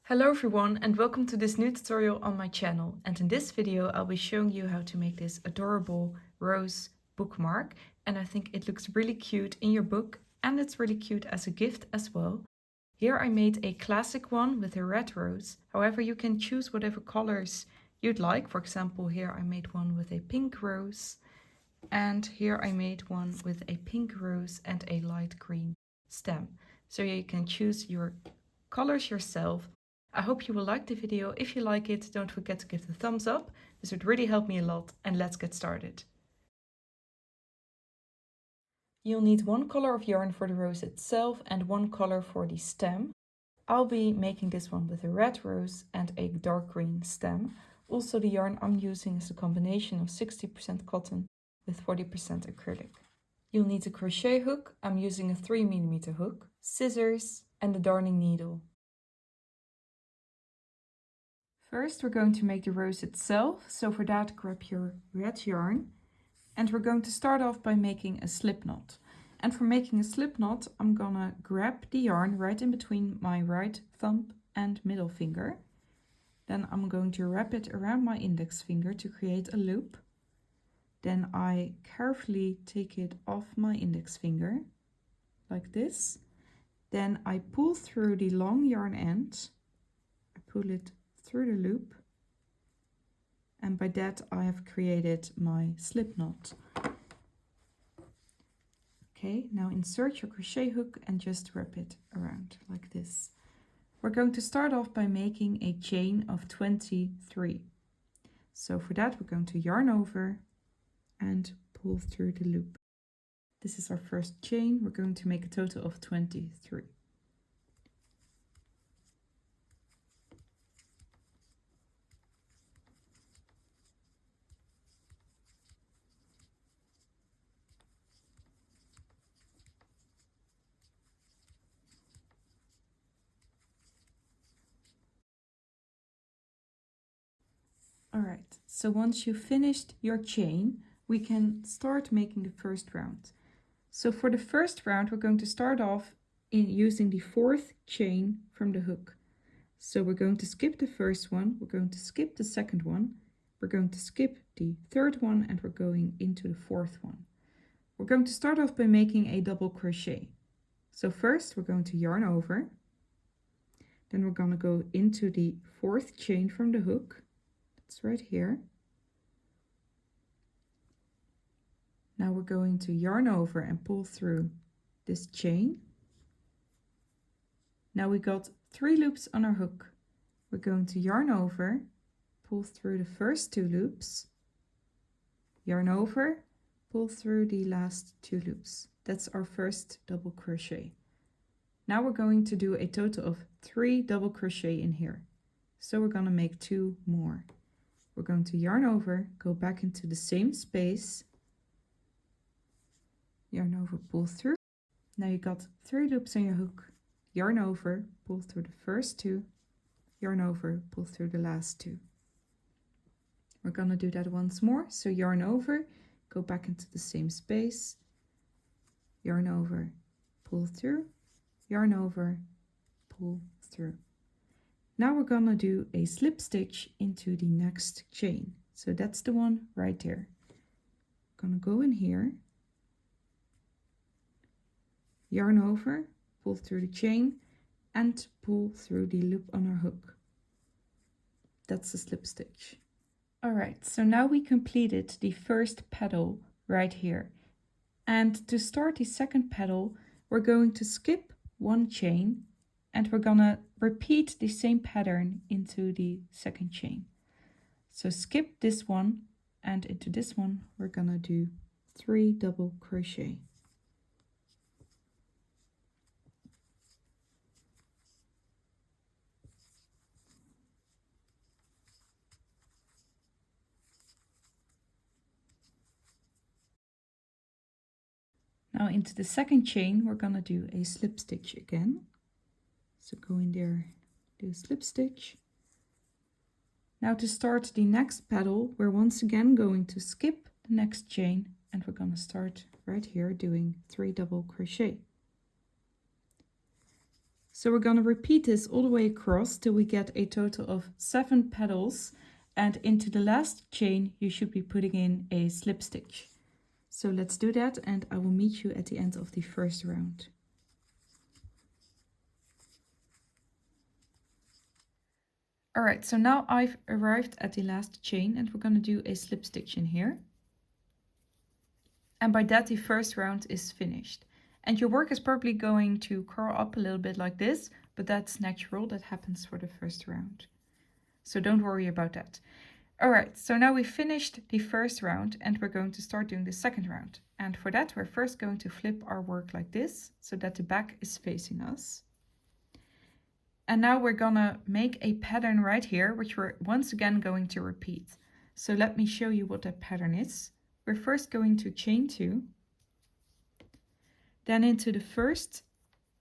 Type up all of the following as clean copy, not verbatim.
Hello everyone and welcome to this new tutorial on my channel, and in this video I'll be showing you how to make this adorable rose bookmark, and I think it looks really cute in your book and it's really cute as a gift as well. Here I made a classic one with a red rose, however you can choose whatever colors you'd like. For example, here I made one with a pink rose, and here I made one with a pink rose and a light green stem. So you can choose your colors yourself. I hope you will like the video. If you like it, don't forget to give the thumbs up. This would really help me a lot, and let's get started. You'll need one color of yarn for the rose itself and one color for the stem. I'll be making this one with a red rose and a dark green stem. Also, the yarn I'm using is a combination of 60% cotton with 40% acrylic. You'll need a crochet hook. I'm using a 3mm hook, scissors and a darning needle. First, we're going to make the rose itself. So for that, grab your red yarn, and we're going to start off by making a slip knot. And for making a slip knot, I'm gonna grab the yarn right in between my right thumb and middle finger. Then I'm going to wrap it around my index finger to create a loop. Then I carefully take it off my index finger, like this. Then I pull through the long yarn end. I pull it through the loop, and by that I have created my slip knot. Okay, now insert your crochet hook and just wrap it around like this. We're going to start off by making a chain of 23. So for that we're going to yarn over and pull through the loop. This is our first chain. We're going to make a total of 23. Alright, so once you've finished your chain, we can start making the first round. So for the first round, we're going to start off in using the 4th chain from the hook. So we're going to skip the first one, we're going to skip the second one, we're going to skip the third one, and we're going into the 4th one. We're going to start off by making a double crochet. So first we're going to yarn over, then we're going to go into the 4th chain from the hook. It's right here. Now we're going to yarn over and pull through this chain. Now we got 3 loops on our hook. We're going to yarn over, pull through the first 2 loops, yarn over, pull through the last 2 loops. That's our first double crochet. Now we're going to do a total of 3 double crochet in here. So we're going to make 2 more. We're going to yarn over, go back into the same space, yarn over, pull through. Now you got 3 loops on your hook, yarn over, pull through the first 2, yarn over, pull through the last 2. We're going to do that once more. So yarn over, go back into the same space, yarn over, pull through, yarn over, pull through. Now we're gonna do a slip stitch into the next chain. So that's the one right there. Gonna go in here, yarn over, pull through the chain, and pull through the loop on our hook. That's the slip stitch. Alright, so now we completed the first petal right here. And to start the second petal, we're going to skip 1 chain, and we're gonna repeat the same pattern into the second chain. So skip this one, and into this one we're gonna do 3 double crochet. Now into the second chain we're gonna do a slip stitch again. So go in there, do a slip stitch. Now to start the next petal, we're once again going to skip the next chain, and we're going to start right here doing 3 double crochet. So we're going to repeat this all the way across till we get a total of 7 petals, and into the last chain you should be putting in a slip stitch. So let's do that, and I will meet you at the end of the first round. Alright, so now I've arrived at the last chain and we're going to do a slip stitch in here. And by that the first round is finished. And your work is probably going to curl up a little bit like this, but that's natural, that happens for the first round. So don't worry about that. Alright, so now we've finished the first round and we're going to start doing the second round. And for that we're first going to flip our work like this, so that the back is facing us. And now we're gonna make a pattern right here, which we're once again going to repeat. So let me show you what that pattern is. We're first going to chain 2, then into the first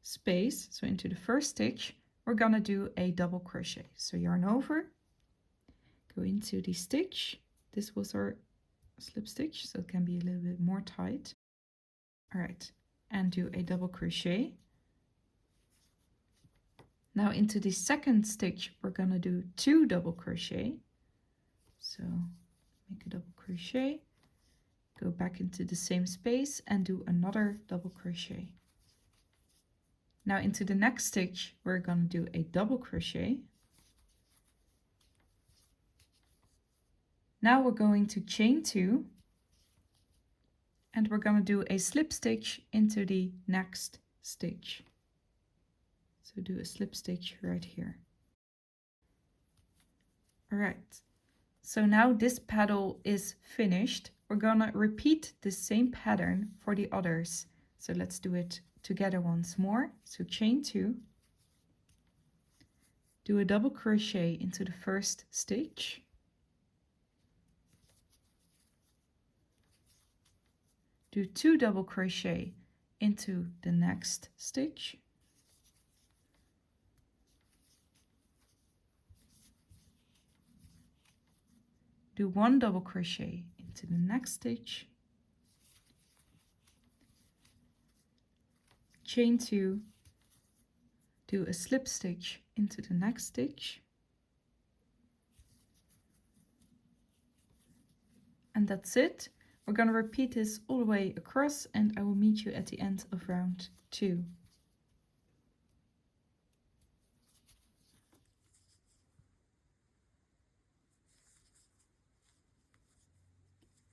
space, so into the first stitch, we're gonna do a double crochet. So yarn over, go into the stitch. This was our slip stitch, so it can be a little bit more tight. All right, and do a double crochet. Now into the second stitch, we're gonna do 2 double crochet. So make a double crochet, go back into the same space and do another double crochet. Now into the next stitch, we're gonna do a double crochet. Now we're going to chain 2 and we're gonna do a slip stitch into the next stitch. So do a slip stitch right here. All right, so now this petal is finished. We're gonna repeat the same pattern for the others. So let's do it together once more. So chain 2, do a double crochet into the first stitch, do 2 double crochet into the next stitch, do 1 double crochet into the next stitch, chain 2, do a slip stitch into the next stitch, and that's it. We're going to repeat this all the way across and I will meet you at the end of round 2.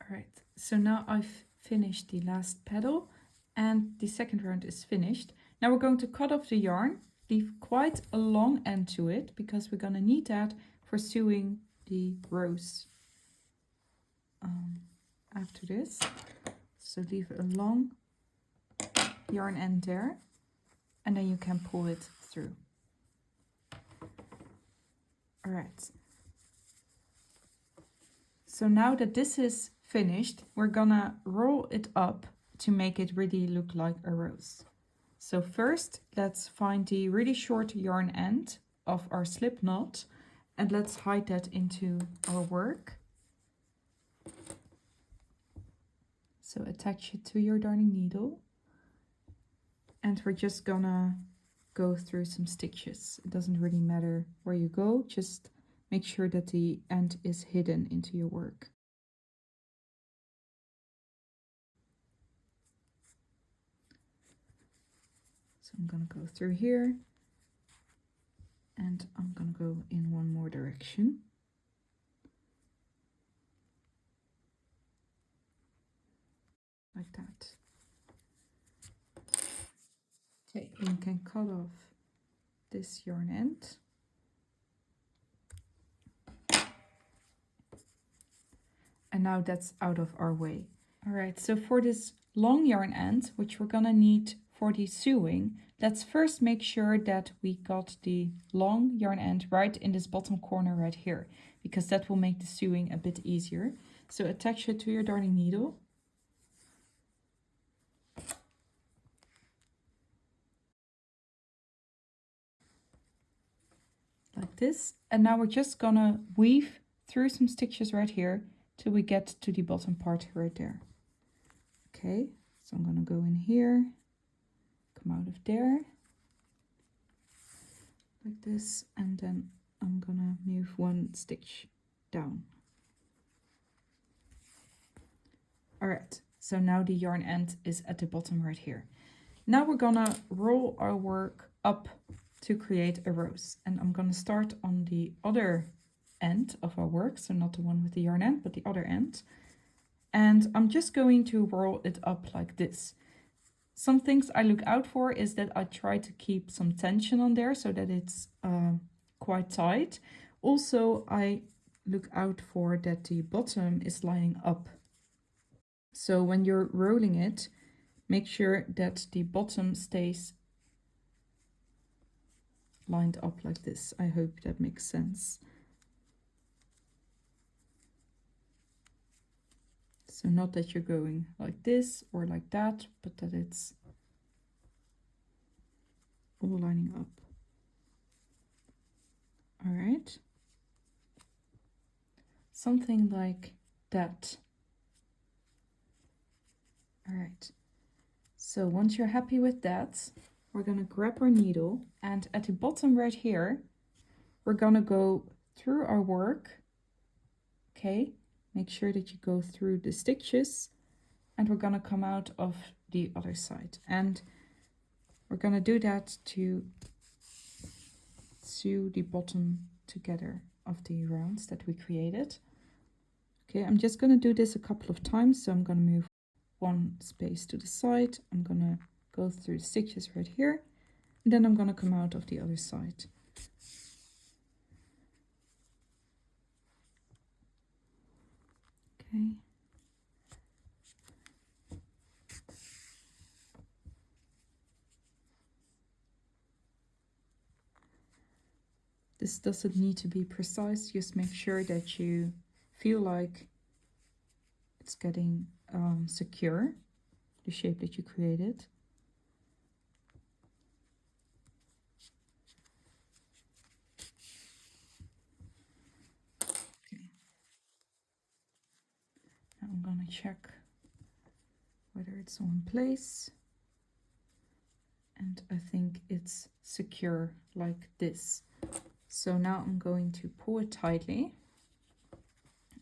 Alright, so now I've finished the last petal and the second round is finished. Now we're going to cut off the yarn, leave quite a long end to it because we're going to need that for sewing the rose after this. So leave a long yarn end there and then you can pull it through. Alright, so now that this is finished, we're gonna roll it up to make it really look like a rose. So first, let's find the really short yarn end of our slip knot and let's hide that into our work. So attach it to your darning needle and we're just gonna go through some stitches. It doesn't really matter where you go, just make sure that the end is hidden into your work. So I'm gonna go through here and I'm gonna go in one more direction. Like that. Okay, you can cut off this yarn end. And now that's out of our way. All right, so for this long yarn end, which we're gonna need for the sewing, let's first make sure that we got the long yarn end right in this bottom corner right here, because that will make the sewing a bit easier. So attach it to your darning needle. Like this. And now we're just gonna weave through some stitches right here till we get to the bottom part right there. Okay, so I'm gonna go in here, come out of there, like this, and then I'm gonna move one stitch down. All right, so now the yarn end is at the bottom right here. Now we're gonna roll our work up to create a rose, and I'm gonna start on the other end of our work, so not the one with the yarn end, but the other end. And I'm just going to roll it up like this. Some things I look out for is that I try to keep some tension on there so that it's quite tight. Also, I look out for that the bottom is lining up. So when you're rolling it, make sure that the bottom stays lined up like this. I hope that makes sense. So not that you're going like this or like that, but that it's all lining up. All right. Something like that. All right. So once you're happy with that, we're gonna grab our needle, and at the bottom right here, we're gonna go through our work. Okay, make sure that you go through the stitches, and we're gonna come out of the other side. And we're gonna do that to sew the bottom together of the rounds that we created. Okay, I'm just gonna do this a couple of times, so I'm gonna move one space to the side. I'm gonna go through the stitches right here, and then I'm gonna come out of the other side. Okay. This doesn't need to be precise, just make sure that you feel like it's getting secure, the shape that you created. Okay. Now I'm gonna check whether it's all in place. And I think it's secure like this. So now I'm going to pull it tightly,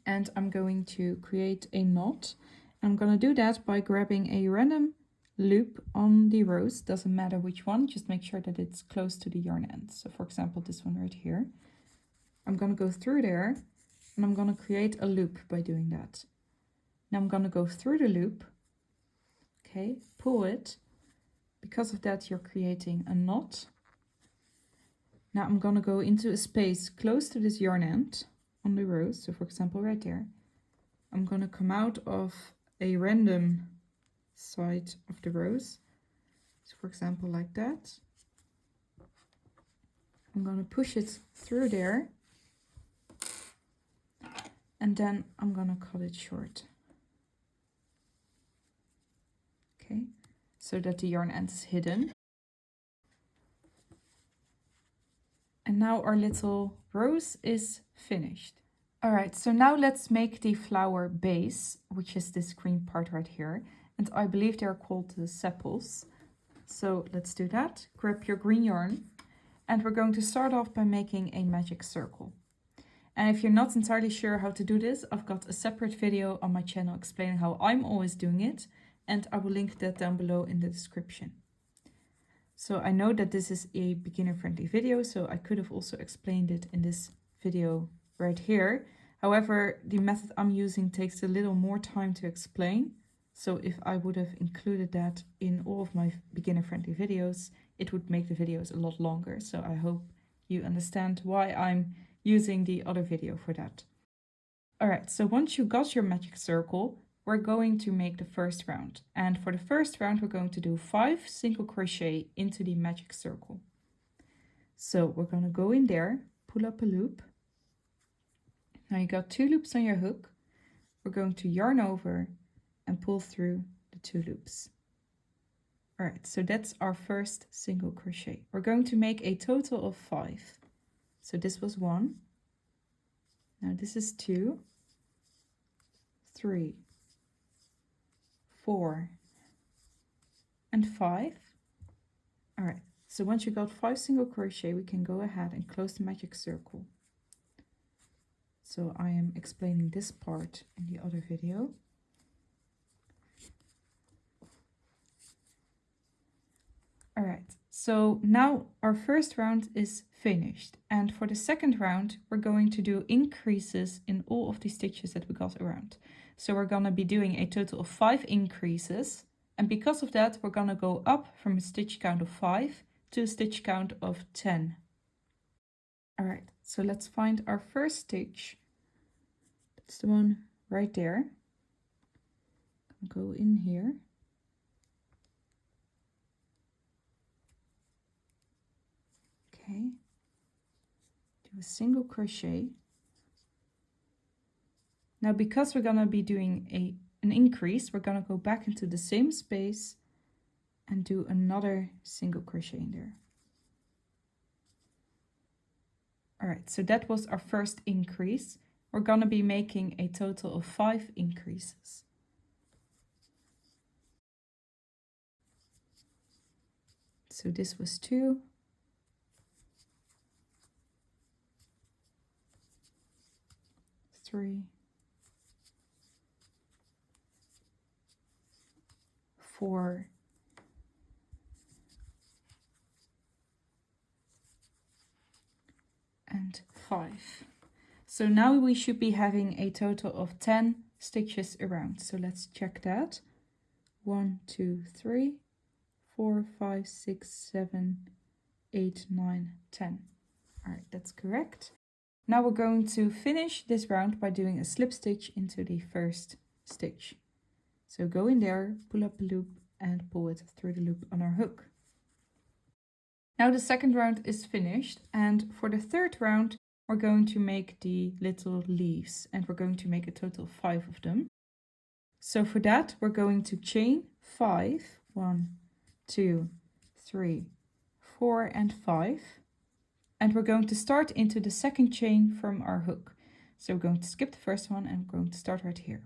and I'm going to create a knot. I'm going to do that by grabbing a random loop on the rose. Doesn't matter which one, just make sure that it's close to the yarn end. So for example, this one right here. I'm going to go through there, and I'm going to create a loop by doing that. Now I'm going to go through the loop, okay, pull it. Because of that, you're creating a knot. Now I'm going to go into a space close to this yarn end on the rose. So for example, right there, I'm going to come out of a random side of the rose. So for example, like that. I'm going to push it through there. And then I'm going to cut it short. Okay, so that the yarn end is hidden. And now our little rose is finished. All right, so now let's make the flower base, which is this green part right here. And I believe they're called the sepals. So let's do that. Grab your green yarn. And we're going to start off by making a magic circle. And if you're not entirely sure how to do this, I've got a separate video on my channel explaining how I'm always doing it. And I will link that down below in the description. So I know that this is a beginner-friendly video, so I could have also explained it in this video right here. However, the method I'm using takes a little more time to explain. So if I would have included that in all of my beginner-friendly videos, it would make the videos a lot longer. So I hope you understand why I'm using the other video for that. All right, so once you got your magic circle, we're going to make the first round. And for the first round, we're going to do 5 single crochet into the magic circle. So we're going to go in there, pull up a loop. Now you got 2 loops on your hook. We're going to yarn over and pull through the 2 loops. All right, so that's our first single crochet. We're going to make a total of 5. So this was 1. Now this is 2, 3, 4, and 5. All right, So once you got 5 single crochet, we can go ahead and close the magic circle. So I am explaining this part in the other video. All right, so now our first round is finished, and for the second round we're going to do increases in all of the stitches that we got around. So we're going to be doing a total of 5 increases, and because of that we're going to go up from a stitch count of 5 to a stitch count of 10. All right, so let's find our first stitch. That's the one right there. Go in here. Okay, do a single crochet. Now because we're gonna be doing an increase, we're gonna go back into the same space and do another single crochet in there. All right, so that was our first increase. We're gonna be making a total of 5 increases. So this was 2. 3, 4, and 5. So now we should be having a total of 10 stitches around. So let's check that. 1, 2, 3, 4, 5, 6, 7, 8, 9, 10. All right, that's correct. Now we're going to finish this round by doing a slip stitch into the first stitch. So go in there, pull up a loop and pull it through the loop on our hook. Now the second round is finished, and for the third round we're going to make the little leaves, and we're going to make a total of 5 of them. So for that we're going to chain 5, 1, 2, 3, 4 and 5. And we're going to start into the second chain from our hook. So we're going to skip the first one and we're going to start right here.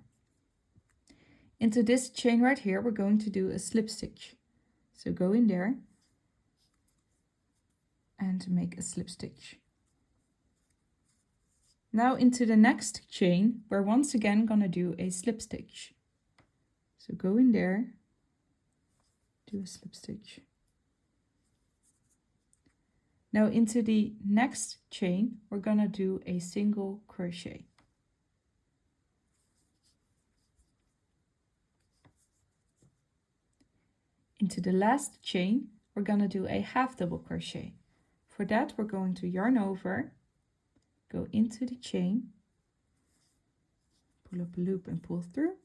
Into this chain right here, we're going to do a slip stitch. So go in there and make a slip stitch. Now into the next chain, we're once again gonna do a slip stitch. So go in there, do a slip stitch. Now into the next chain, we're gonna do a single crochet. Into the last chain, we're gonna do a half double crochet. For that, we're going to yarn over, go into the chain, pull up a loop and pull through.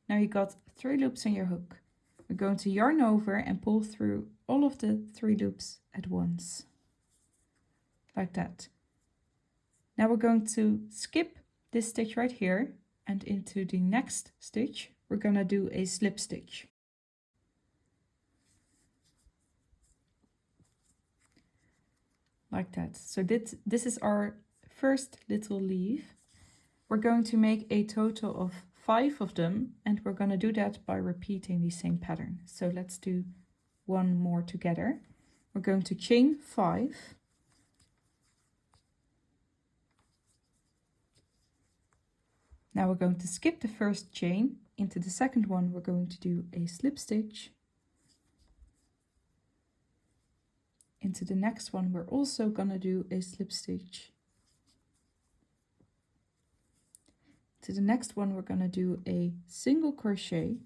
Now you got 3 loops on your hook. We're going to yarn over and pull through all of the 3 loops at once. Like that. Now we're going to skip this stitch right here, and into the next stitch we're gonna do a slip stitch. Like that. So this is our first little leaf. We're going to make a total of 5 of them, and we're gonna do that by repeating the same pattern. So let's do one more together. We're going to chain 5. Now we're going to skip the first chain. Into the second one we're going to do a slip stitch. Into the next one we're also gonna do a slip stitch. To the next one we're gonna do a single crochet.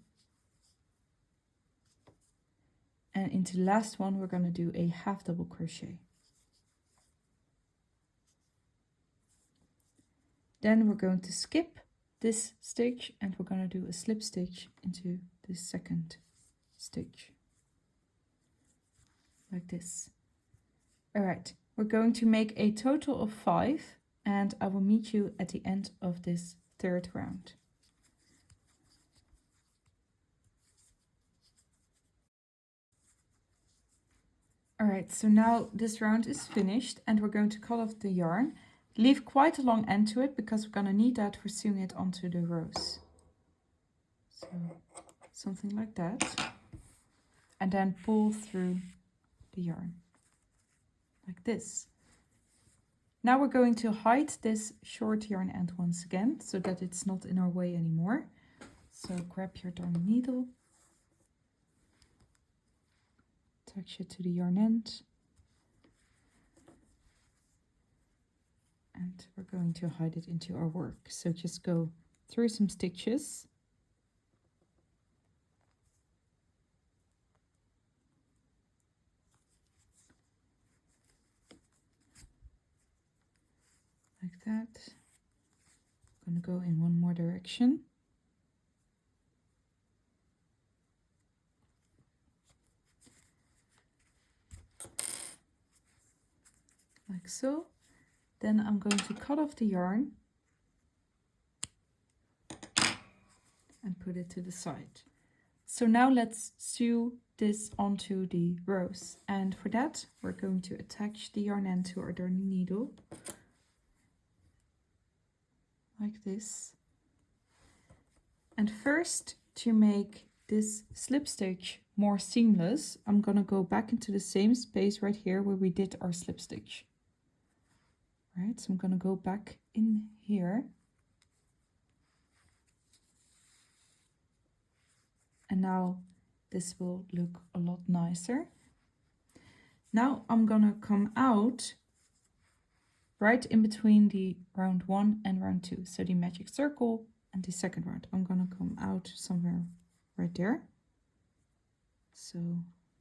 And into the last one we're gonna do a half double crochet. Then we're going to skip this stitch and we're going to do a slip stitch into the second stitch. Like this. All right, we're going to make a total of 5 and I will meet you at the end of this third round. All right, so now this round is finished and we're going to cut off the yarn. Leave quite a long end to it because we're going to need that for sewing it onto the rows. So something like that. And then pull through the yarn. like this. Now we're going to hide this short yarn end once again so that it's not in our way anymore. So grab your darning needle, attach it to the yarn end, and we're going to hide it into our work. So just go through some stitches. Like that. I'm going to go in one more direction. Like so. Then I'm going to cut off the yarn and put it to the side. So now let's sew this onto the rose, and for that we're going to attach the yarn end to our darning needle like this. And first, to make this slip stitch more seamless, I'm gonna go back into the same space right here where we did our slip stitch. Right, so I'm gonna go back in here. And now this will look a lot nicer. Now I'm gonna come out right in between the round 1 and round 2. So the magic circle and the second round. I'm gonna come out somewhere right there. So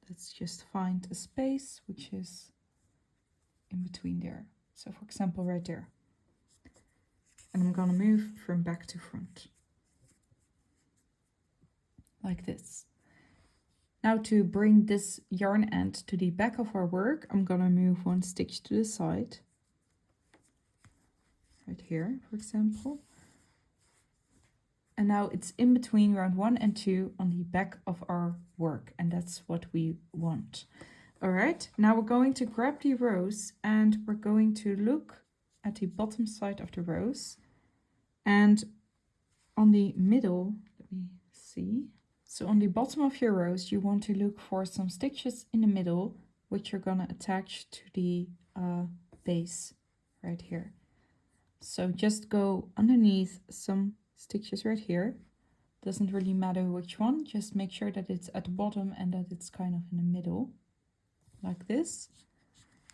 let's just find a space which is in between there. So for example, right there. And I'm gonna move from back to front. Like this. Now to bring this yarn end to the back of our work, I'm gonna move one stitch to the side. Right here, for example. And now it's in between round 1 and 2 on the back of our work, and that's what we want. All right, now we're going to grab the rose and we're going to look at the bottom side of the rose. And on the middle, let me see. So on the bottom of your rose, you want to look for some stitches in the middle, which you're gonna attach to the base right here. So just go underneath some stitches right here. Doesn't really matter which one, just make sure that it's at the bottom and that it's kind of in the middle, like this.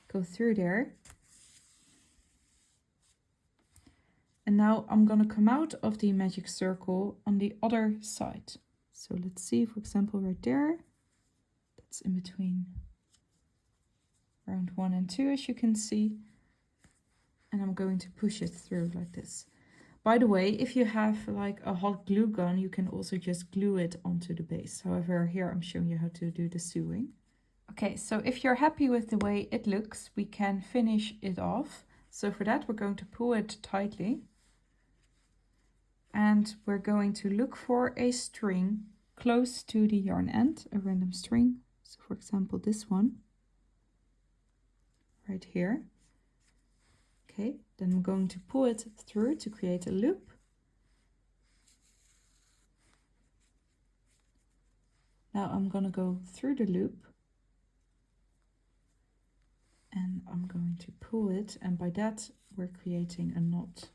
Go through there. And now I'm gonna come out of the magic circle on the other side. So let's see, for example, right there. That's in between round 1 and 2, as you can see. And I'm going to push it through like this. By the way, if you have like a hot glue gun, you can also just glue it onto the base. However, here I'm showing you how to do the sewing. Okay, so if you're happy with the way it looks, we can finish it off. So for that, we're going to pull it tightly. And we're going to look for a string close to the yarn end, a random string. So for example, this one right here. Okay, then I'm going to pull it through to create a loop. Now I'm going to go through the loop and I'm going to pull it, and by that we're creating a knot.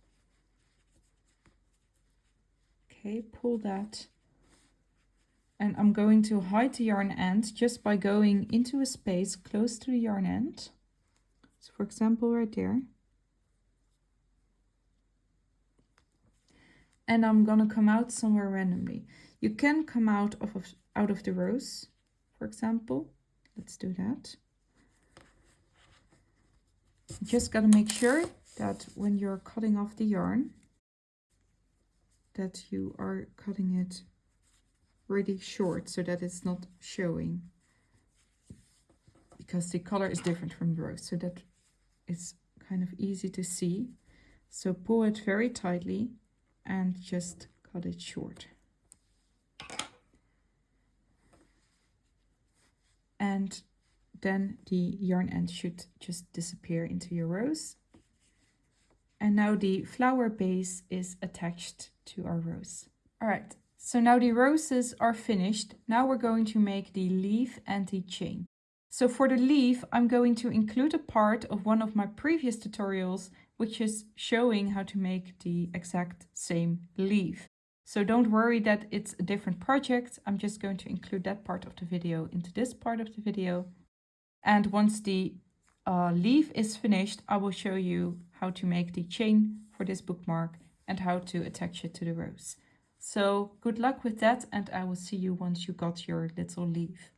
Okay, pull that. And I'm going to hide the yarn end just by going into a space close to the yarn end. So for example, right there. And I'm gonna come out somewhere randomly. You can come out of the rose, for example. Let's do that. You just gotta make sure that when you're cutting off the yarn, that you are cutting it really short so that it's not showing, because the color is different from the rose, so that it's kind of easy to see. So pull it very tightly and just cut it short. And then the yarn end should just disappear into your rose. And now the flower base is attached to our rose. All right, so now the roses are finished. Now we're going to make the leaf and the chain. So for the leaf, I'm going to include a part of one of my previous tutorials, which is showing how to make the exact same leaf. So don't worry that it's a different project. I'm just going to include that part of the video into this part of the video. And once the leaf is finished, I will show you how to make the chain for this bookmark and how to attach it to the rose. So good luck with that, and I will see you once you got your little leaf.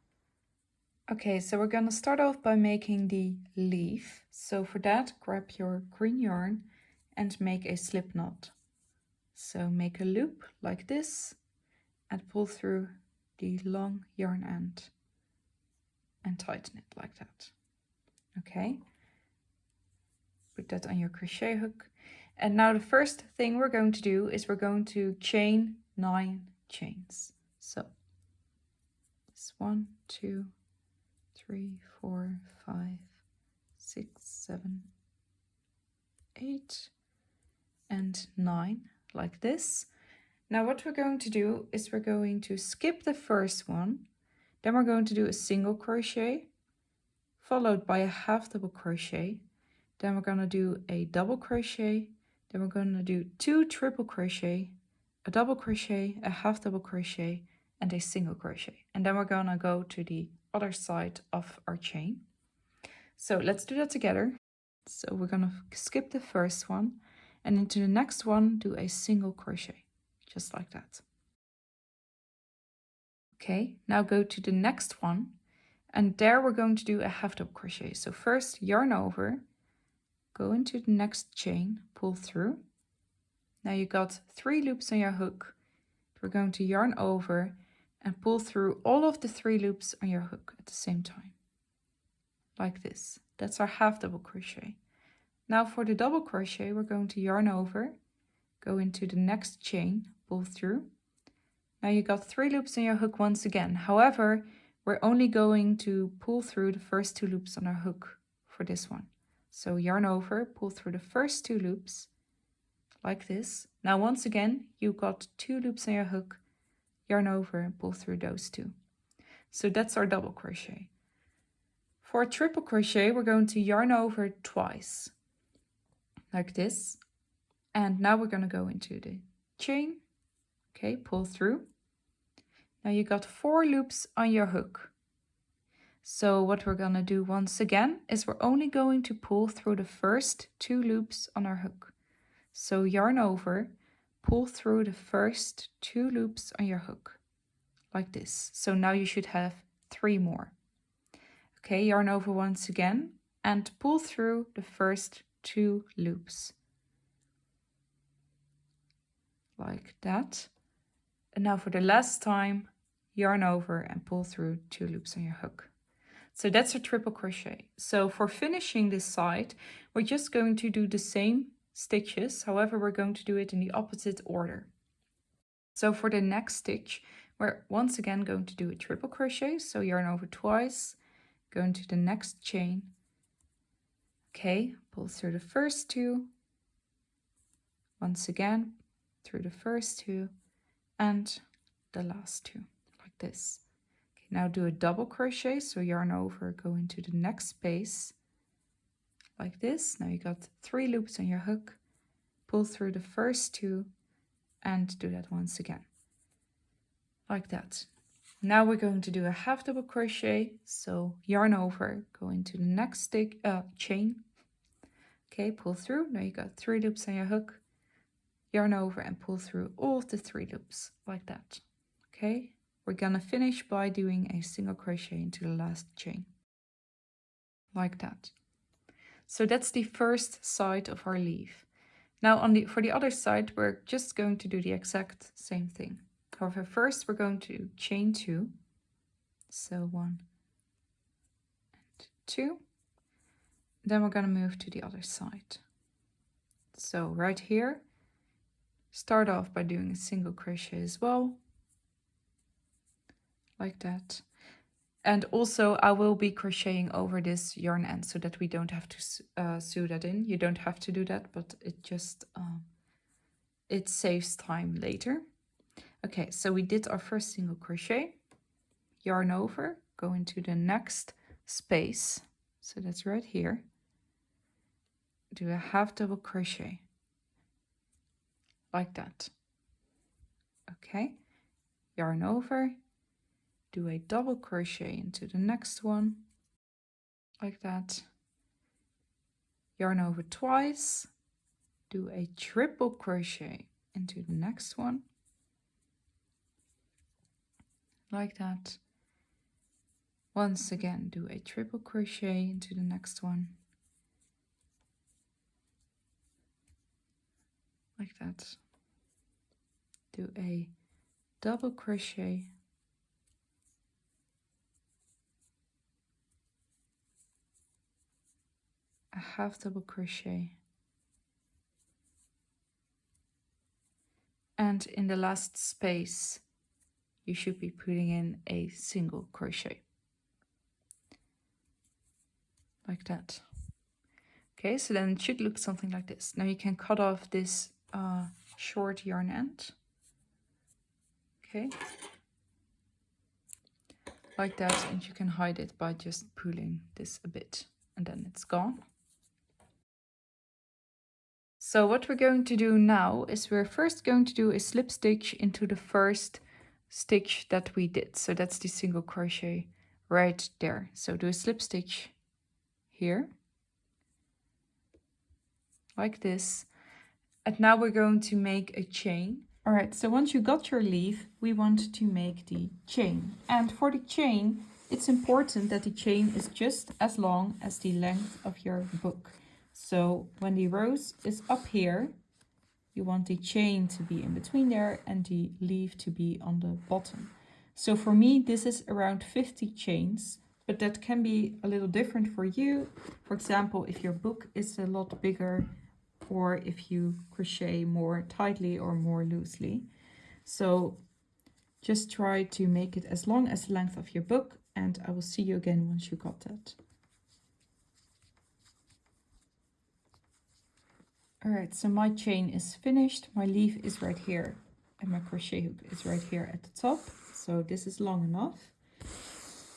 Okay, so we're gonna start off by making the leaf. So for that, grab your green yarn and make a slip knot. So make a loop like this and pull through the long yarn end and tighten it like that. Okay, put that on your crochet hook. And now the first thing we're going to do is we're going to chain 9 chains. So it's 1, 2, 3, 4, 5, 6, 7, 8, and 9, like this. Now what we're going to do is we're going to skip the first one, then we're going to do a single crochet, followed by a half double crochet, then we're going to do a double crochet, then we're going to do 2 triple crochet, a double crochet, a half double crochet, and a single crochet. And then we're going to go to the other side of our chain. So let's do that together. So we're going to skip the first one, and into the next one do a single crochet, just like that. Okay, now go to the next one, and there we're going to do a half double crochet. So first yarn over, go into the next chain, pull through. Now you got 3 loops on your hook. We're going to yarn over and pull through all of the 3 loops on your hook at the same time, like this. That's our half double crochet. Now for the double crochet, we're going to yarn over, go into the next chain, pull through. Now you got 3 loops on your hook once again. However, we're only going to pull through the first 2 loops on our hook for this one. So yarn over, pull through the first 2 loops, like this. Now once again, you got 2 loops on your hook, yarn over and pull through those 2. So that's our double crochet. For a triple crochet, we're going to yarn over twice, like this. And now we're going to go into the chain. Okay, pull through. Now you got 4 loops on your hook. So what we're going to do once again is we're only going to pull through the first 2 loops on our hook. So yarn over, pull through the first 2 loops on your hook, like this. So now you should have 3 more. Okay, yarn over once again and pull through the first 2 loops, like that. And now for the last time, yarn over and pull through 2 loops on your hook. So that's a triple crochet. So for finishing this side, we're just going to do the same stitches. However, we're going to do it in the opposite order. So for the next stitch, we're once again going to do a triple crochet. So yarn over twice, go into the next chain. Okay, pull through the first 2. Once again, through the first 2 and the last 2, like this. Okay, now do a double crochet. So yarn over, go into the next space, like this. Now you got 3 loops on your hook, pull through the first 2 and do that once again, like that. Now we're going to do a half double crochet. So yarn over, go into the next chain. Okay, pull through. Now you got 3 loops on your hook, yarn over and pull through all of the 3 loops, like that. Okay, we're gonna finish by doing a single crochet into the last chain, like that. So that's the first side of our leaf. Now for the other side, we're just going to do the exact same thing. However, first we're going to chain 2. So 1 and 2. Then we're going to move to the other side. So right here, start off by doing a single crochet as well, like that. And also I will be crocheting over this yarn end so that we don't have to sew that in. You don't have to do that, but it just it saves time later. Okay, so we did our first single crochet, yarn over, go into the next space, so that's right here, do a half double crochet like that. Okay, yarn over, do a double crochet into the next one like that, yarn over twice, do a triple crochet into the next one like that. Once again, do a triple crochet into the next one like that. Do a double crochet, a half double crochet, and in the last space you should be putting in a single crochet like that. Okay, so then it should look something like this. Now you can cut off this short yarn end. Okay, like that, and you can hide it by just pulling this a bit, and then it's gone. So what we're going to do now is we're first going to do a slip stitch into the first stitch that we did. So that's the single crochet right there. So do a slip stitch here like this, and now we're going to make a chain. All right, so once you got your leaf, we want to make the chain, and for the chain it's important that the chain is just as long as the length of your book. So when the rose is up here, you want the chain to be in between there and the leaf to be on the bottom. So for me, this is around 50 chains, but that can be a little different for you. For example, if your book is a lot bigger, or if you crochet more tightly or more loosely. So just try to make it as long as the length of your book, and I will see you again once you got that. All right, so my chain is finished, my leaf is right here, and my crochet hook is right here at the top. So this is long enough.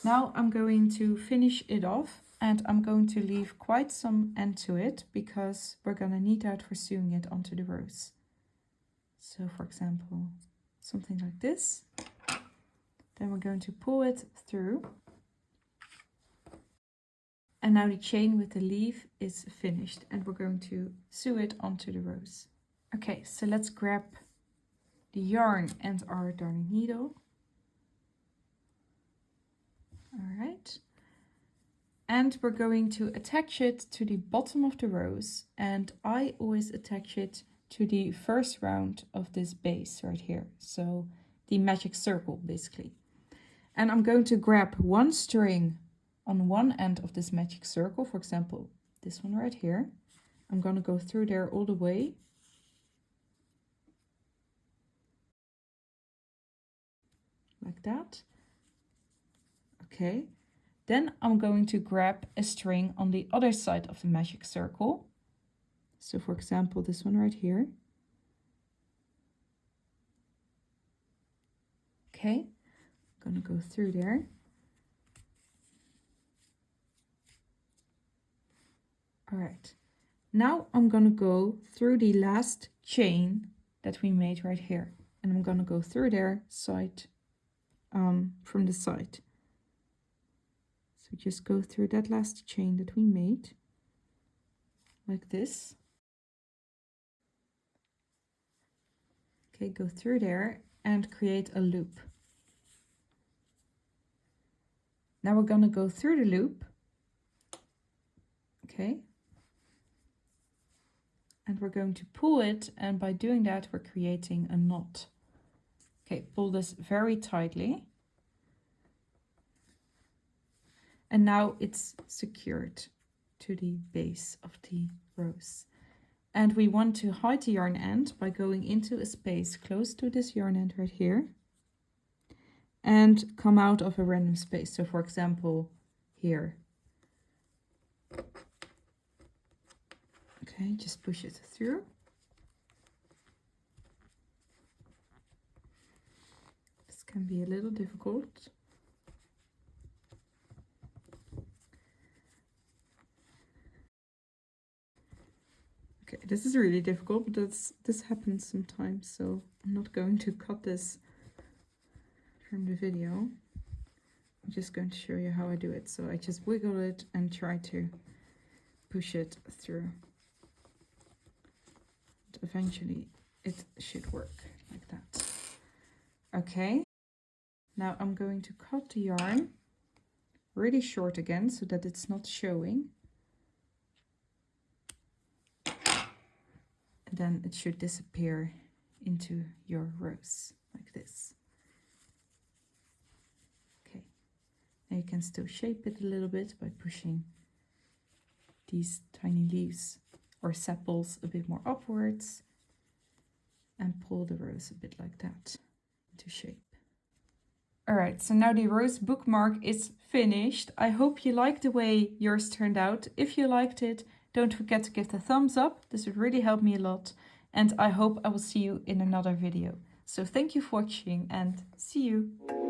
Now I'm going to finish it off, and I'm going to leave quite some end to it because we're gonna need that for sewing it onto the rose. So for example, something like this. Then we're going to pull it through. And now the chain with the leaf is finished, and we're going to sew it onto the rose. Okay, so let's grab the yarn and our darning needle. All right. And we're going to attach it to the bottom of the rose, and I always attach it to the first round of this base right here. So the magic circle basically. And I'm going to grab one string on one end of this magic circle, for example, this one right here. I'm going to go through there all the way. Like that. Okay. Then I'm going to grab a string on the other side of the magic circle. So for example, this one right here. Okay. I'm going to go through there. All right, now I'm gonna go through the last chain that we made right here, and I'm gonna go through there side from the side. So just go through that last chain that we made like this. Okay, go through there and create a loop. Now we're gonna go through the loop. Okay. And we're going to pull it, and by doing that we're creating a knot. Okay, pull this very tightly. And now it's secured to the base of the rose. And we want to hide the yarn end by going into a space close to this yarn end right here and come out of a random space. So for example, here. Okay, just push it through. This can be a little difficult. Okay, this is really difficult, but this happens sometimes, so I'm not going to cut this from the video. I'm just going to show you how I do it. So I just wiggle it and try to push it through. But eventually it should work like that. Okay, now I'm going to cut the yarn really short again so that it's not showing. And then it should disappear into your rose like this. Okay, now you can still shape it a little bit by pushing these tiny leaves or sepals a bit more upwards and pull the rose a bit like that into shape. Alright, so now the rose bookmark is finished. I hope you liked the way yours turned out. If you liked it, don't forget to give the thumbs up. This would really help me a lot. And I hope I will see you in another video. So thank you for watching and see you.